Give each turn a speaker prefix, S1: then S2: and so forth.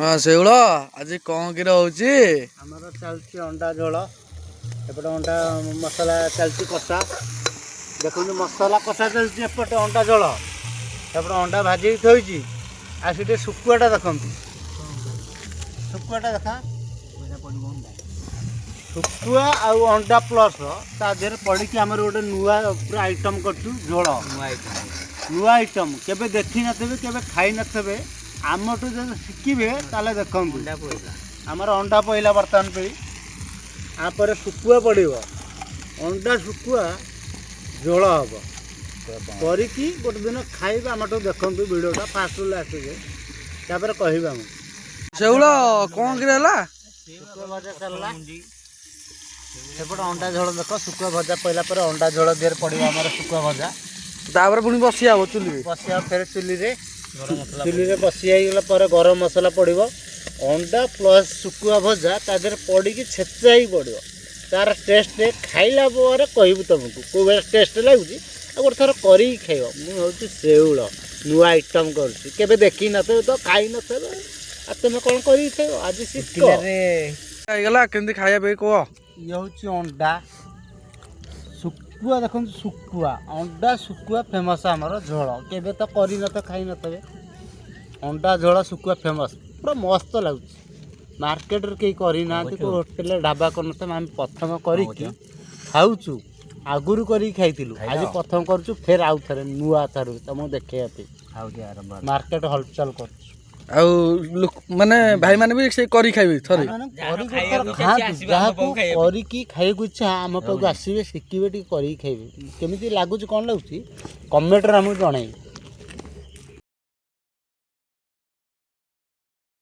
S1: हाँ शेउल आज कौन कि होची
S2: आमर चलती अंडा झोल एपटे अंडा मसला चलती कषा देखो मसला कषा चलती एपटे अंडा झोल एपटे अंडा भाजी थोड़ी आ सीटे शुकुआटा देखते शुकुआटा देखा शुकुआ आउ अंडा प्लस ता देहरे पड़ी आमर गोटे नुआ पूरा आइटम करछु झोल नुआ आइटम केबे देखी नथिबे केबे खाई नथिबे आमठू जो शिखिबे ताले देखंतु आमर अंडा पइला बर्तमान पे आपर शुकुआ पड़िबो अंडा शुकुआ झोल हम करिकी गोटे दिन खाइबा आमठू देखंतु वीडियोटा फास्ट लास्ट जे तापर कहबा हम
S1: शेउल कौन कि रहला
S2: शुकुआ भजा सरला सेपट अंडा झोल देख शुकुआ भजा पइला पर अंडा झोल देर पड़िबो आमर शुकुआ भजा
S1: तापर पुनी बसिया हो चुली
S2: बसिया फेर चुली रे चुली रे बसी आईगला पर गरम मसला पड़िबो अंडा प्लस शुकुआ भजा ता देहरे पड़िकी छेचाई पड़िबो तार टेस्ट खाइला पर कहबू तुमको को टेस्ट लागुची आ गोटे थर करी खाइबो मु होची शेउल नुआ आइटम करछि केबे देखि नथे तो खाई नथे आ तुम कोन करी खाइबो आज सिक्को रे
S1: आईगला केंदी खाया बे को
S2: ये होची अंडा शुकुआ देखो शुकुआ अंडा शुकुआ फेमस आमर झोल केबे तो करी नथे खाई नथे अंडा झोल शुकुआ फेमस पूरा मस्त लगुच मार्केट रे कई करी ना को होटल ढाबा करनते हम प्रथम करी खाऊचु आगुरु करी खाइतिलु आज प्रथम करचु फेर आउ थरे नुआ थारु तम देखे आते मार्केट हलचल कर
S1: माने भाई माने भी से करी खाइबे थरे
S2: करी की खाइ को इच्छा हम पाक आसीबे शिखिबे टी करी खाइबे केमिति लागुच कोन लागुची कमेंट रे हम जणाई